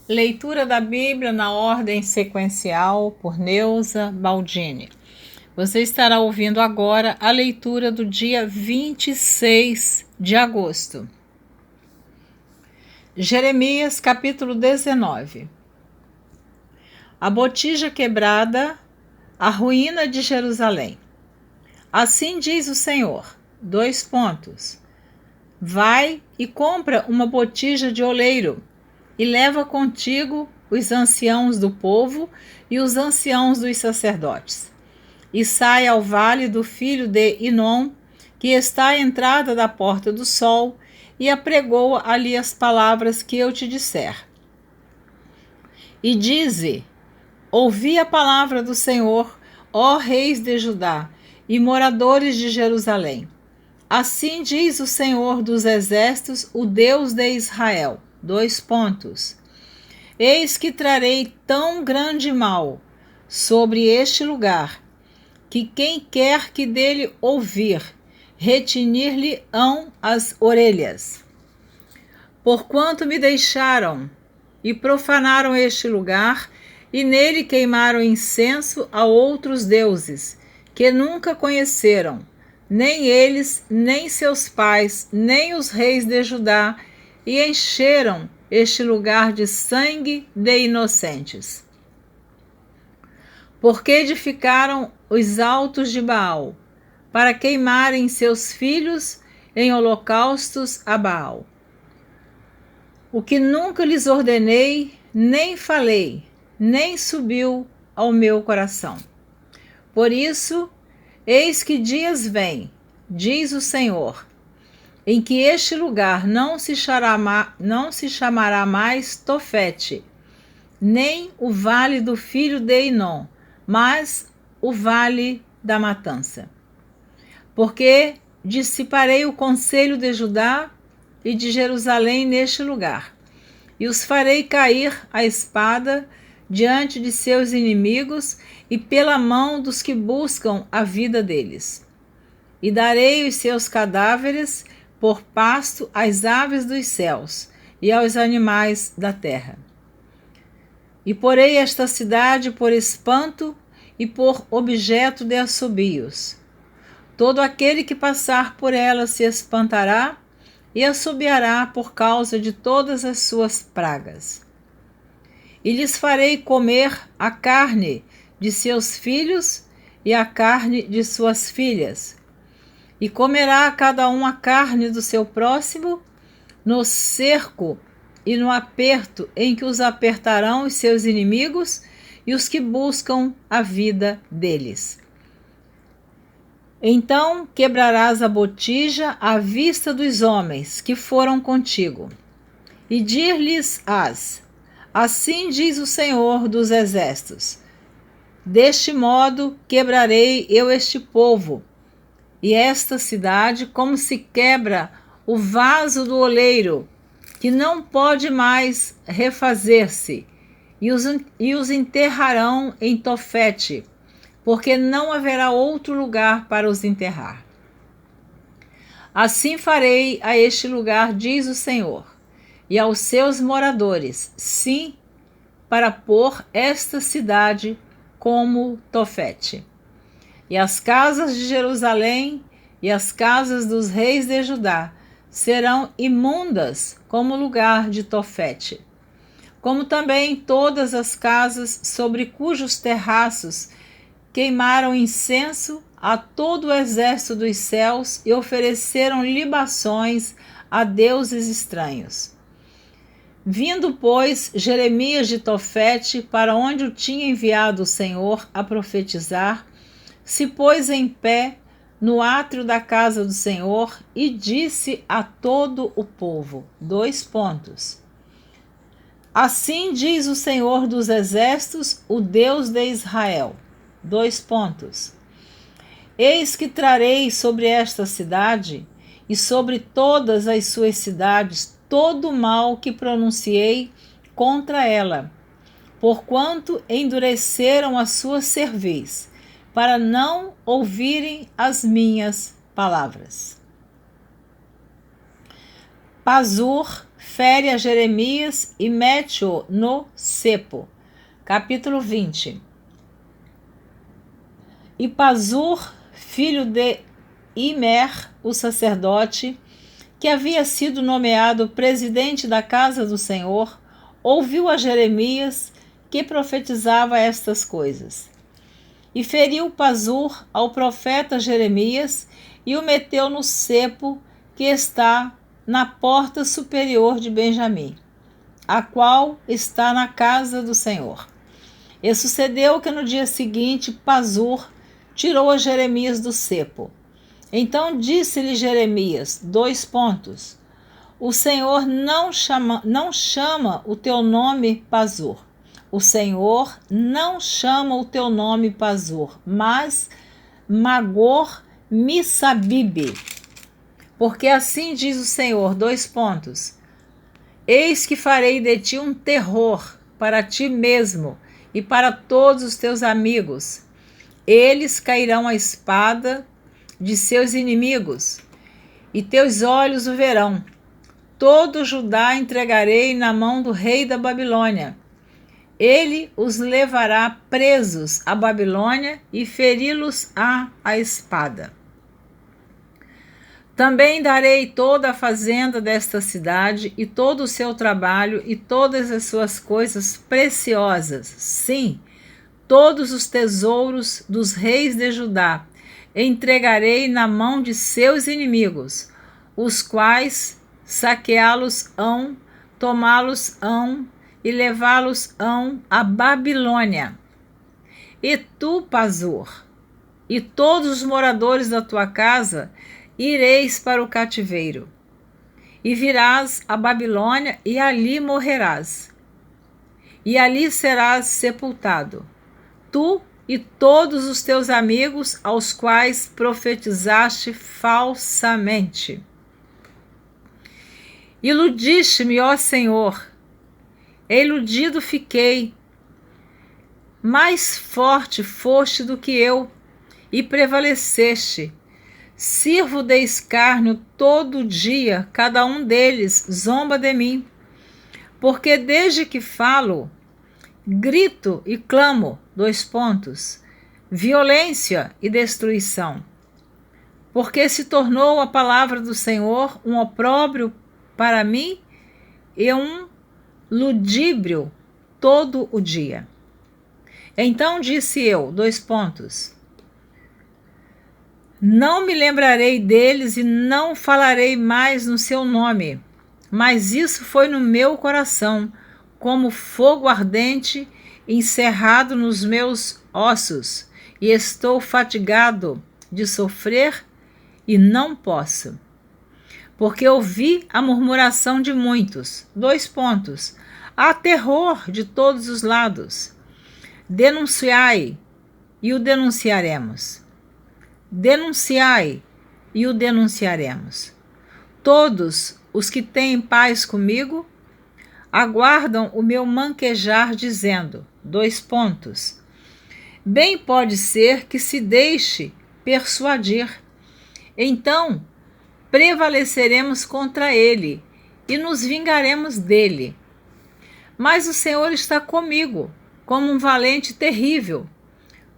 Leitura da Bíblia na ordem sequencial por Neuza Baldini. Você estará ouvindo agora a leitura do dia 26 de agosto. Jeremias, capítulo 19. A botija quebrada, a ruína de Jerusalém. Assim diz o Senhor, : Vai e compra uma botija de oleiro, e leva contigo os anciãos do povo e os anciãos dos sacerdotes. E sai ao vale do filho de Inom, que está à entrada da porta do sol, e apregoa ali as palavras que eu te disser. E dize: Ouvi a palavra do Senhor, ó reis de Judá e moradores de Jerusalém. Assim diz o Senhor dos exércitos, o Deus de Israel. : Eis que trarei tão grande mal sobre este lugar, que quem quer que dele ouvir, retinir-lhe-ão as orelhas. Porquanto me deixaram e profanaram este lugar, e nele queimaram incenso a outros deuses, que nunca conheceram, nem eles, nem seus pais, nem os reis de Judá, e encheram este lugar de sangue de inocentes. Porque edificaram os altos de Baal, para queimarem seus filhos em holocaustos a Baal. O que nunca lhes ordenei, nem falei, nem subiu ao meu coração. Por isso, eis que dias vêm, diz o Senhor, em que este lugar não se chamará mais Tofete, nem o vale do filho de Inom, mas o vale da matança. Porque dissiparei o conselho de Judá e de Jerusalém neste lugar, e os farei cair à espada diante de seus inimigos e pela mão dos que buscam a vida deles. E darei os seus cadáveres por pasto às aves dos céus e aos animais da terra. E porei esta cidade por espanto e por objeto de assobios. Todo aquele que passar por ela se espantará e assobiará por causa de todas as suas pragas. E lhes farei comer a carne de seus filhos e a carne de suas filhas. E comerá cada um a carne do seu próximo, no cerco e no aperto em que os apertarão os seus inimigos e os que buscam a vida deles. Então quebrarás a botija à vista dos homens que foram contigo, e dir-lhes-ás: Assim diz o Senhor dos exércitos: Deste modo quebrarei eu este povo e esta cidade, como se quebra o vaso do oleiro, que não pode mais refazer-se, e os enterrarão em Tofete, porque não haverá outro lugar para os enterrar. Assim farei a este lugar, diz o Senhor, e aos seus moradores, sim, para pôr esta cidade como Tofete. E as casas de Jerusalém e as casas dos reis de Judá serão imundas como lugar de Tofete, como também todas as casas sobre cujos terraços queimaram incenso a todo o exército dos céus e ofereceram libações a deuses estranhos. Vindo, pois, Jeremias de Tofete, para onde o tinha enviado o Senhor a profetizar, se pôs em pé no átrio da casa do Senhor e disse a todo o povo: Assim diz o Senhor dos exércitos, o Deus de Israel: Eis que trarei sobre esta cidade e sobre todas as suas cidades todo o mal que pronunciei contra ela, porquanto endureceram a sua cerviz, para não ouvirem as minhas palavras. Pazur, fere a Jeremias e mete-o no cepo. Capítulo 20. E Pazur, filho de Imer, o sacerdote, que havia sido nomeado presidente da casa do Senhor, ouviu a Jeremias, que profetizava estas coisas. E feriu Pazur ao profeta Jeremias e o meteu no cepo que está na porta superior de Benjamim, a qual está na casa do Senhor. E sucedeu que no dia seguinte Pazur tirou a Jeremias do cepo. Então disse-lhe Jeremias, o Senhor não chama o teu nome Pazur. O Senhor não chama o teu nome Pazur, mas Magor Missabibe. Porque assim diz o Senhor, eis que farei de ti um terror para ti mesmo e para todos os teus amigos. Eles cairão à espada de seus inimigos, e teus olhos o verão. Todo Judá entregarei na mão do rei da Babilônia. Ele os levará presos à Babilônia e feri-los à espada. Também darei toda a fazenda desta cidade e todo o seu trabalho e todas as suas coisas preciosas, sim, todos os tesouros dos reis de Judá, entregarei na mão de seus inimigos, os quais saqueá-los-ão, tomá-los-ão e levá-los-ão à Babilônia. E tu, Pazur, e todos os moradores da tua casa, ireis para o cativeiro, e virás à Babilônia, e ali morrerás, e ali serás sepultado, tu e todos os teus amigos aos quais profetizaste falsamente. Iludiste-me, ó Senhor, iludido fiquei, mais forte foste do que eu, e prevaleceste. Sirvo de escárnio todo dia, cada um deles zomba de mim, porque desde que falo, grito e clamo, violência e destruição. Porque se tornou a palavra do Senhor um opróbrio para mim e um ludíbrio todo o dia. Então disse eu, não me lembrarei deles e não falarei mais no seu nome, mas isso foi no meu coração, como fogo ardente encerrado nos meus ossos, e estou fatigado de sofrer e não posso. Porque ouvi a murmuração de muitos, há terror de todos os lados. Denunciai, e o denunciaremos. Denunciai, e o denunciaremos. Todos os que têm paz comigo aguardam o meu manquejar, dizendo, bem pode ser que se deixe persuadir. Então prevaleceremos contra ele e nos vingaremos dele. Mas o Senhor está comigo, como um valente terrível.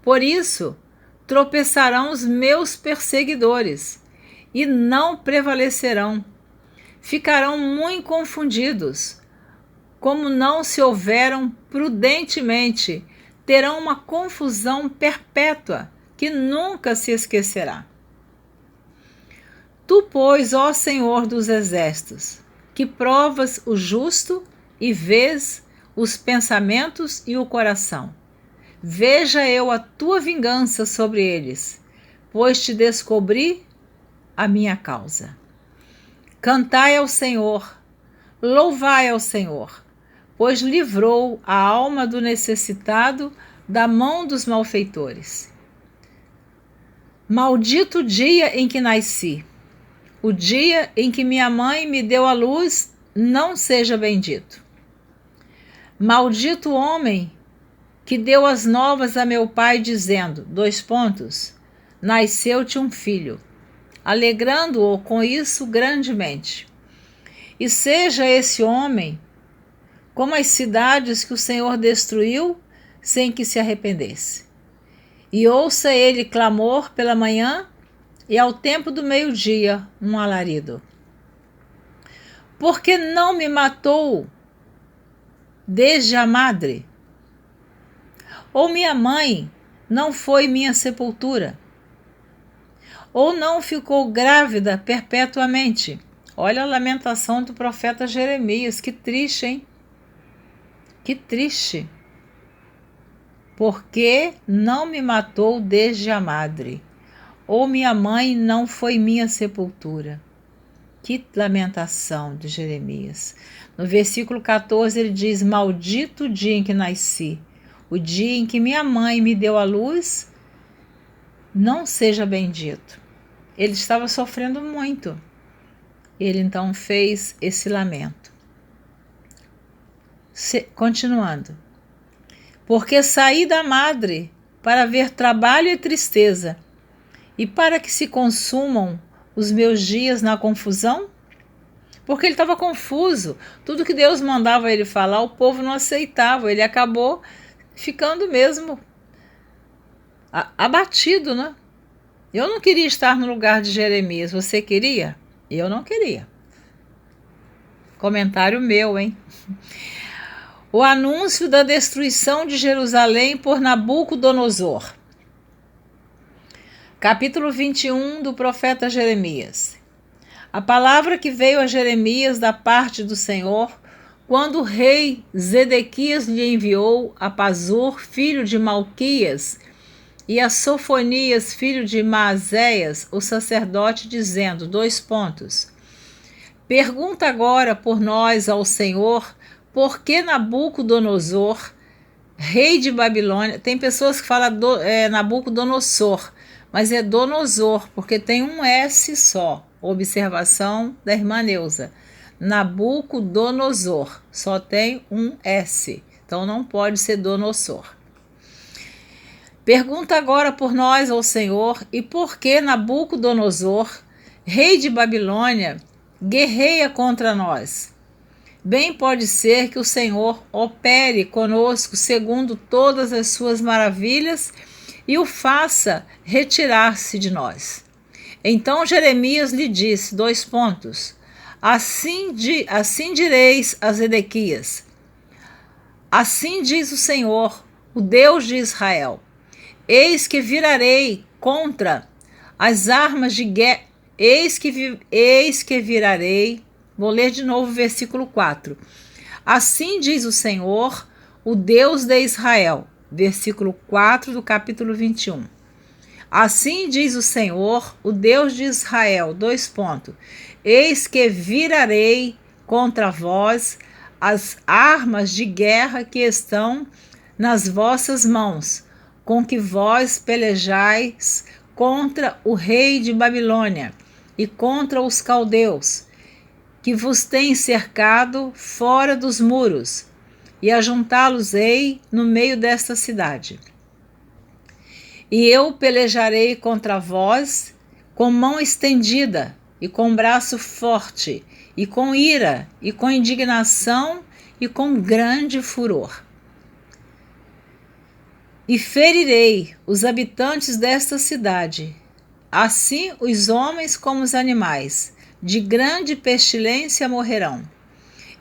Por isso tropeçarão os meus perseguidores e não prevalecerão. Ficarão muito confundidos, como não se houveram prudentemente, terão uma confusão perpétua que nunca se esquecerá. Tu, pois, ó Senhor dos exércitos, que provas o justo e vês os pensamentos e o coração, veja eu a tua vingança sobre eles, pois te descobri a minha causa. Cantai ao Senhor, louvai ao Senhor, pois livrou a alma do necessitado da mão dos malfeitores. Maldito o dia em que nasci, o dia em que minha mãe me deu à luz, não seja bendito. Maldito o homem que deu as novas a meu pai, dizendo, nasceu-te um filho, alegrando-o com isso grandemente. e seja esse homem como as cidades que o Senhor destruiu sem que se arrependesse. E ouça ele clamor pela manhã e ao tempo do meio-dia um alarido. Porque não me matou desde a madre? Ou minha mãe não foi minha sepultura? Ou não ficou grávida perpetuamente? Olha a lamentação do profeta Jeremias, que triste, hein? Que triste. Porque não me matou desde a madre? Ou minha mãe não foi minha sepultura? Que lamentação de Jeremias. No versículo 14 ele diz: maldito o dia em que nasci, o dia em que minha mãe me deu à luz, não seja bendito. Ele estava sofrendo muito. Ele então fez esse lamento. Continuando. Porque saí da madre para ver trabalho e tristeza, e para que se consumam os meus dias na confusão? Porque ele estava confuso. Tudo que Deus mandava ele falar, o povo não aceitava. Ele acabou ficando mesmo abatido, né? Eu não queria estar no lugar de Jeremias. Você queria? Eu não queria. Comentário meu, hein? O anúncio da destruição de Jerusalém por Nabucodonosor. Capítulo 21 do profeta Jeremias. A palavra que veio a Jeremias da parte do Senhor, quando o rei Zedequias lhe enviou a Pazur, filho de Malquias, e a Sofonias, filho de Maazéias, o sacerdote, dizendo, : Pergunta agora por nós ao Senhor, por que Nabucodonosor, rei de Babilônia, tem pessoas que falam Nabucodonosor, mas é Donosor, porque tem um S só. Observação da irmã Neuza. Nabucodonosor, só tem um S, então não pode ser Donosor. Pergunta agora por nós ao Senhor, e por que Nabucodonosor, rei de Babilônia, guerreia contra nós? Bem pode ser que o Senhor opere conosco segundo todas as suas maravilhas e o faça retirar-se de nós. Então Jeremias lhe disse, : Assim direis a Zedequias, assim diz o Senhor, o Deus de Israel, eis que virarei contra as armas de guerra, eis que virarei. Vou ler de novo o versículo 4. Assim diz o Senhor, o Deus de Israel. Versículo 4 do capítulo 21. Assim diz o Senhor, o Deus de Israel. Eis que virarei contra vós as armas de guerra que estão nas vossas mãos, com que vós pelejais contra o rei de Babilônia e contra os caldeus, que vos tem cercado fora dos muros, e ajuntá-los-ei no meio desta cidade. E eu pelejarei contra vós com mão estendida, e com braço forte, e com ira, e com indignação, e com grande furor. E ferirei os habitantes desta cidade, assim os homens como os animais, de grande pestilência morrerão.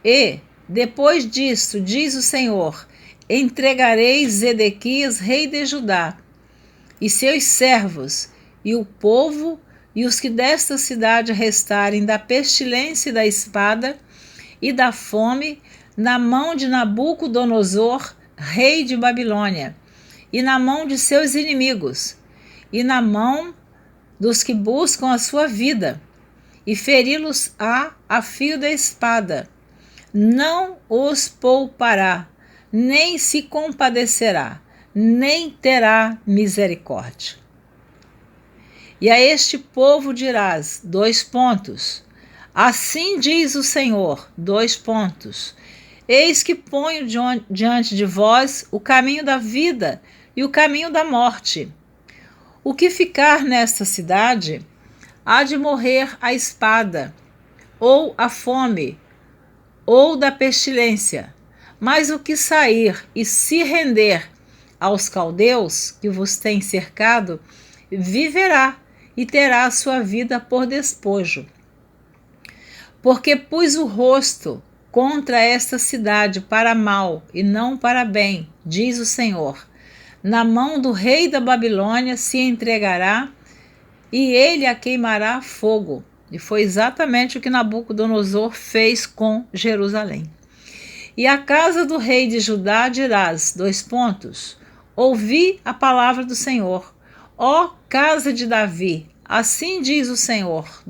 E, depois disto, diz o Senhor, entregarei Zedequias, rei de Judá, e seus servos, e o povo, e os que desta cidade restarem da pestilência e da espada, e da fome, na mão de Nabucodonosor, rei de Babilônia, e na mão de seus inimigos, e na mão dos que buscam a sua vida, e feri-los a fio da espada. Não os poupará, nem se compadecerá, nem terá misericórdia. E a este povo dirás, : Assim diz o Senhor, : Eis que ponho diante de vós o caminho da vida e o caminho da morte. O que ficar nesta cidade há de morrer a espada, ou a fome, ou da pestilência. Mas o que sair e se render aos caldeus que vos têm cercado, viverá e terá a sua vida por despojo. Porque pus o rosto contra esta cidade para mal e não para bem, diz o Senhor. Na mão do rei da Babilônia se entregará e ele a queimará a fogo. E foi exatamente o que Nabucodonosor fez com Jerusalém. E a casa do rei de Judá dirás, ouvi a palavra do Senhor. Ó casa de Davi, assim diz o Senhor,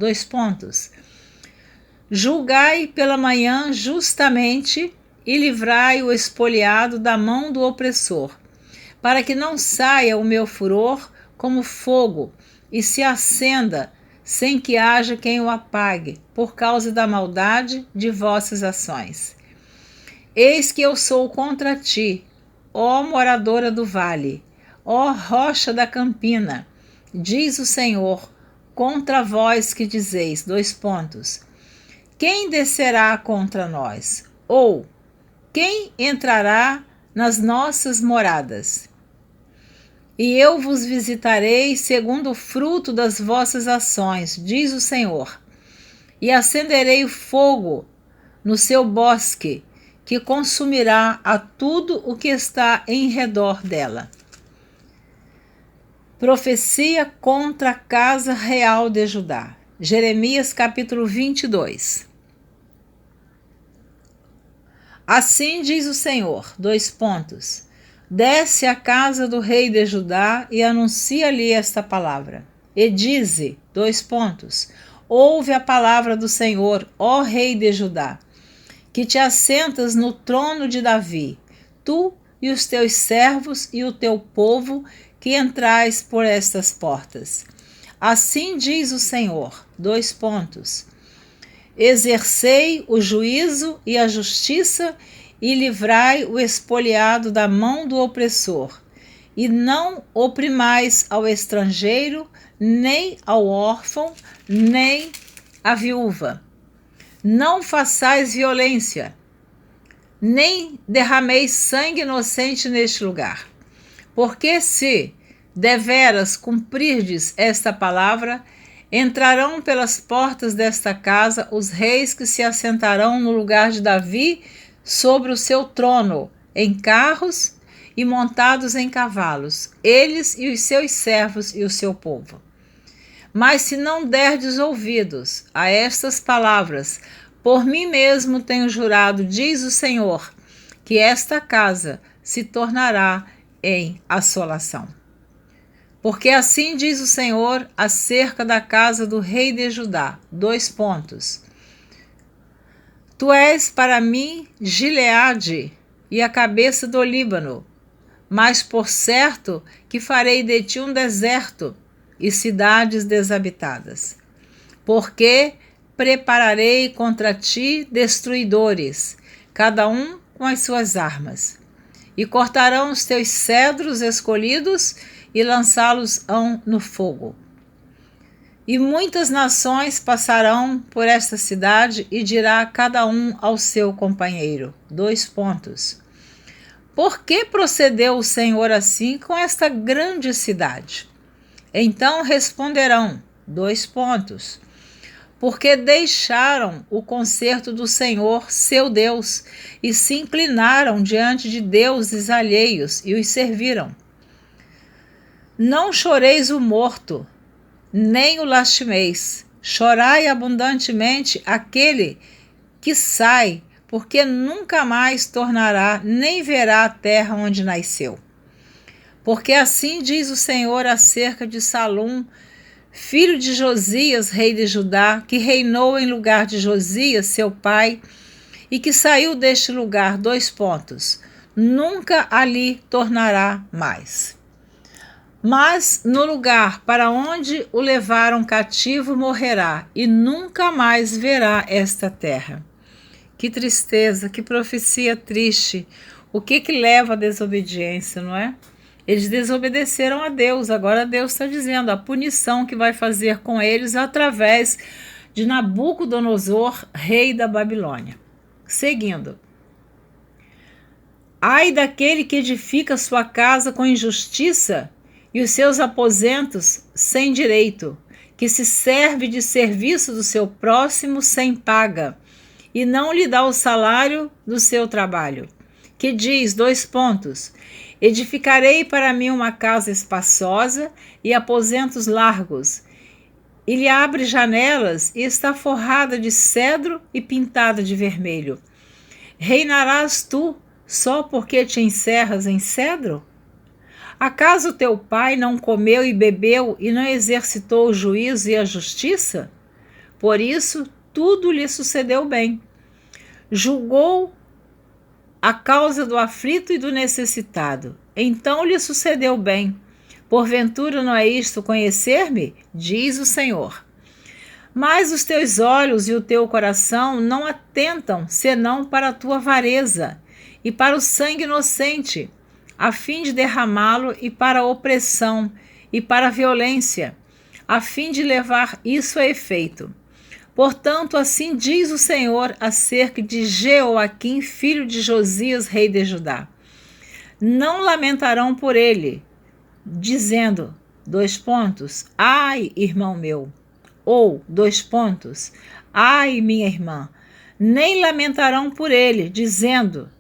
julgai pela manhã justamente e livrai o expoliado da mão do opressor, para que não saia o meu furor como fogo e se acenda sem que haja quem o apague, por causa da maldade de vossas ações. Eis que eu sou contra ti, ó moradora do vale, ó rocha da campina, diz o Senhor, contra vós que dizeis, quem descerá contra nós? Ou quem entrará nas nossas moradas? E eu vos visitarei segundo o fruto das vossas ações, diz o Senhor, e acenderei fogo no seu bosque, que consumirá a tudo o que está em redor dela. Profecia contra a casa real de Judá. Jeremias capítulo 22. Assim diz o Senhor, desce à casa do rei de Judá e anuncia-lhe esta palavra. E dize, ouve a palavra do Senhor, ó rei de Judá, que te assentas no trono de Davi, tu e os teus servos e o teu povo que entrais por estas portas. Assim diz o Senhor, exercei o juízo e a justiça e livrai o expoliado da mão do opressor, e não oprimais ao estrangeiro, nem ao órfão, nem à viúva. Não façais violência, nem derrameis sangue inocente neste lugar. Porque se deveras cumprirdes esta palavra, entrarão pelas portas desta casa os reis que se assentarão no lugar de Davi sobre o seu trono, em carros e montados em cavalos, eles e os seus servos e o seu povo. Mas se não derdes ouvidos a estas palavras, por mim mesmo tenho jurado, diz o Senhor, que esta casa se tornará em assolação. Porque assim diz o Senhor acerca da casa do rei de Judá, Tu és para mim Gileade e a cabeça do Líbano, mas por certo que farei de ti um deserto e cidades desabitadas. Porque prepararei contra ti destruidores, cada um com as suas armas, e cortarão os teus cedros escolhidos e lançá-los-ão no fogo. E muitas nações passarão por esta cidade e dirá cada um ao seu companheiro, Por que procedeu o Senhor assim com esta grande cidade? Então responderão, Porque deixaram o concerto do Senhor, seu Deus, e se inclinaram diante de deuses alheios e os serviram. Não choreis o morto, nem o lastimeis. Chorai abundantemente aquele que sai, porque nunca mais tornará, nem verá a terra onde nasceu. Porque assim diz o Senhor acerca de Salum, filho de Josias, rei de Judá, que reinou em lugar de Josias, seu pai, e que saiu deste lugar, nunca ali tornará mais. Mas no lugar para onde o levaram cativo morrerá, e nunca mais verá esta terra. Que tristeza, que profecia triste. O que leva à desobediência, não é? Eles desobedeceram a Deus, agora Deus está dizendo a punição que vai fazer com eles através de Nabucodonosor, rei da Babilônia. Seguindo. Ai daquele que edifica sua casa com injustiça e os seus aposentos sem direito, que se serve de serviço do seu próximo sem paga, e não lhe dá o salário do seu trabalho. Que diz, edificarei para mim uma casa espaçosa e aposentos largos, e lhe abre janelas e está forrada de cedro e pintada de vermelho. Reinarás tu só porque te encerras em cedro? Acaso teu pai não comeu e bebeu e não exercitou o juízo e a justiça? Por isso, tudo lhe sucedeu bem. Julgou a causa do aflito e do necessitado. Então lhe sucedeu bem. Porventura não é isto conhecer-me? Diz o Senhor. Mas os teus olhos e o teu coração não atentam senão para a tua avareza e para o sangue inocente, a fim de derramá-lo, e para a opressão e para a violência, a fim de levar isso a efeito. Portanto, assim diz o Senhor acerca de Jeoaquim, filho de Josias, rei de Judá. Não lamentarão por ele, dizendo, ai, irmão meu, ou, ai, minha irmã. Nem lamentarão por ele, dizendo,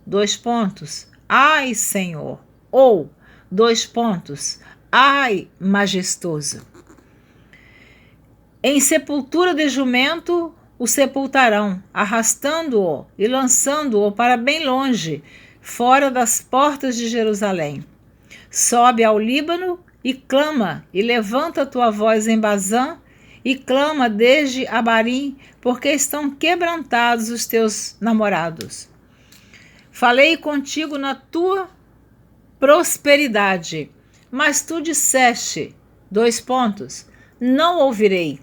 ai, Senhor, ou, ai, majestoso. Em sepultura de jumento o sepultarão, arrastando-o e lançando-o para bem longe, fora das portas de Jerusalém. Sobe ao Líbano e clama, e levanta tua voz em Bazã, e clama desde Abarim, porque estão quebrantados os teus namorados. Falei contigo na tua prosperidade, mas tu disseste, não ouvirei.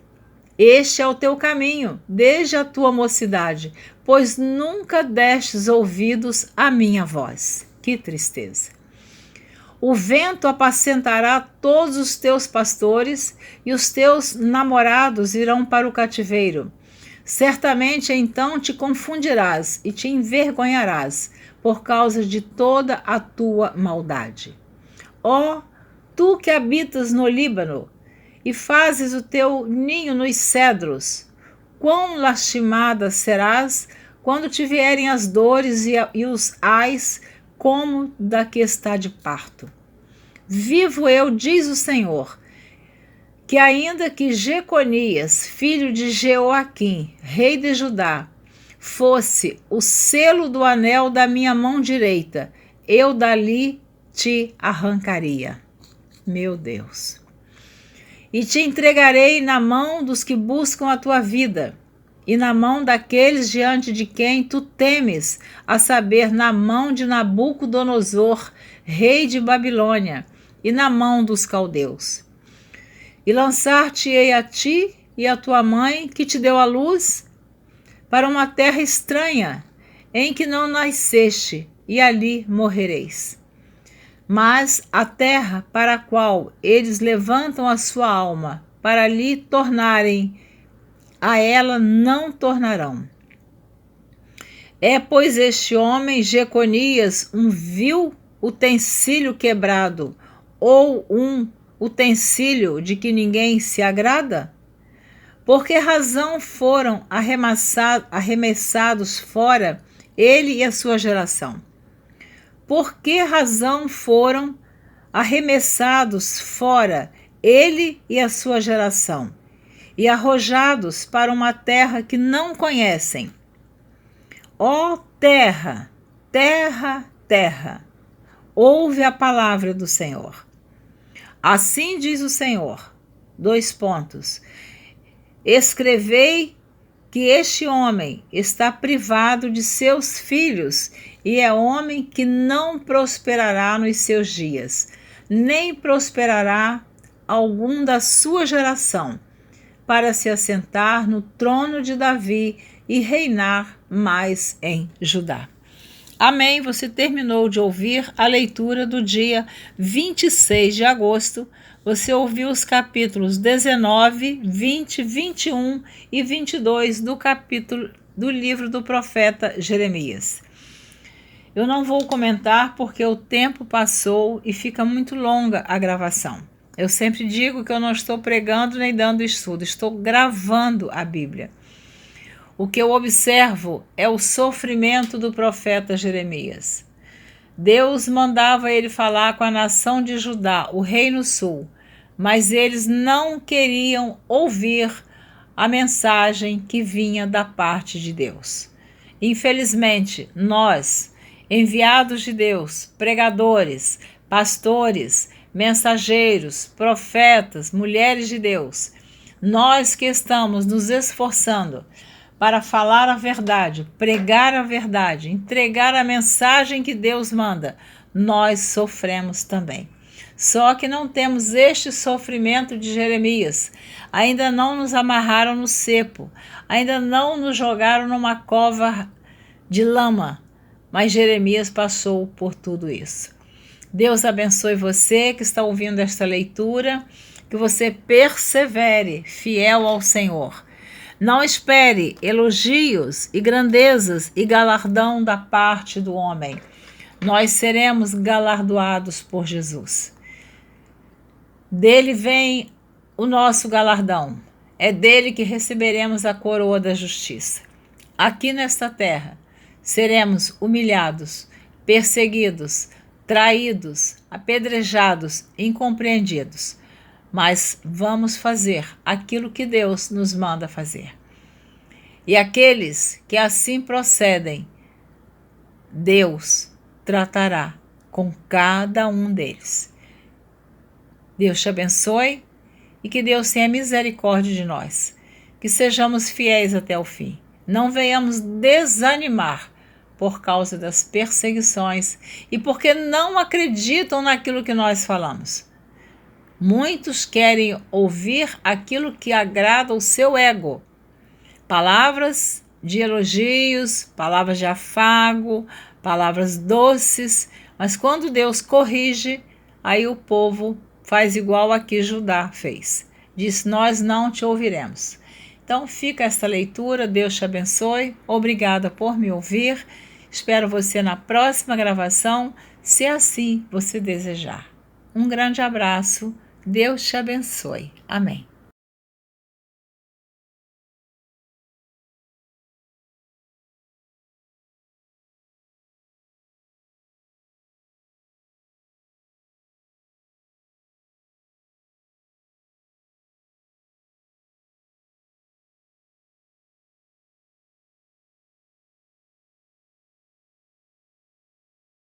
Este é o teu caminho, desde a tua mocidade, pois nunca destes ouvidos à minha voz. Que tristeza! O vento apacentará todos os teus pastores, e os teus namorados irão para o cativeiro. Certamente então te confundirás e te envergonharás por causa de toda a tua maldade. Ó, tu que habitas no Líbano e fazes o teu ninho nos cedros, quão lastimada serás quando te vierem as dores e os ais, como da que está de parto. Vivo eu, diz o Senhor, que ainda que Jeconias, filho de Jeoaquim, rei de Judá, fosse o selo do anel da minha mão direita, eu dali te arrancaria. Meu Deus. E te entregarei na mão dos que buscam a tua vida, e na mão daqueles diante de quem tu temes, a saber, na mão de Nabucodonosor, rei de Babilônia, e na mão dos caldeus. E lançar-te-ei a ti e a tua mãe, que te deu a luz, para uma terra estranha, em que não nasceste, e ali morrereis. Mas a terra para a qual eles levantam a sua alma, para lhe tornarem, a ela não tornarão. É, pois, este homem, Jeconias, um vil utensílio quebrado, ou um utensílio de que ninguém se agrada? Por que razão foram arremessados fora ele e a sua geração? Por que razão foram arremessados fora ele e a sua geração, e arrojados para uma terra que não conhecem? Ó terra, terra, terra, ouve a palavra do Senhor. Assim diz o Senhor, escrevei que este homem está privado de seus filhos, e é homem que não prosperará nos seus dias, nem prosperará algum da sua geração, para se assentar no trono de Davi e reinar mais em Judá. Amém. Você terminou de ouvir a leitura do dia 26 de agosto. Você ouviu os capítulos 19, 20, 21 e 22 do capítulo do livro do profeta Jeremias. Eu não vou comentar porque o tempo passou e fica muito longa a gravação. Eu sempre digo que eu não estou pregando nem dando estudo, estou gravando a Bíblia. O que eu observo é o sofrimento do profeta Jeremias. Deus mandava ele falar com a nação de Judá, o reino sul, mas eles não queriam ouvir a mensagem que vinha da parte de Deus. Infelizmente, nós, enviados de Deus, pregadores, pastores, mensageiros, profetas, mulheres de Deus, nós que estamos nos esforçando para falar a verdade, pregar a verdade, entregar a mensagem que Deus manda, nós sofremos também. Só que não temos este sofrimento de Jeremias. Ainda não nos amarraram no cepo, ainda não nos jogaram numa cova de lama, mas Jeremias passou por tudo isso. Deus abençoe você que está ouvindo esta leitura, que você persevere fiel ao Senhor. Não espere elogios e grandezas e galardão da parte do homem. Nós seremos galardoados por Jesus. Dele vem o nosso galardão. É dele que receberemos a coroa da justiça. Aqui nesta terra, seremos humilhados, perseguidos, traídos, apedrejados, incompreendidos. Mas vamos fazer aquilo que Deus nos manda fazer. E aqueles que assim procedem, Deus tratará com cada um deles. Deus te abençoe e que Deus tenha misericórdia de nós, que sejamos fiéis até o fim. Não venhamos desanimar por causa das perseguições e porque não acreditam naquilo que nós falamos. Muitos querem ouvir aquilo que agrada o seu ego. Palavras de elogios, palavras de afago, palavras doces, mas quando Deus corrige, aí o povo faz igual aqui Judá fez. Diz: nós não te ouviremos. Então fica esta leitura, Deus te abençoe. Obrigada por me ouvir. Espero você na próxima gravação, se assim você desejar. Um grande abraço. Deus te abençoe. Amém.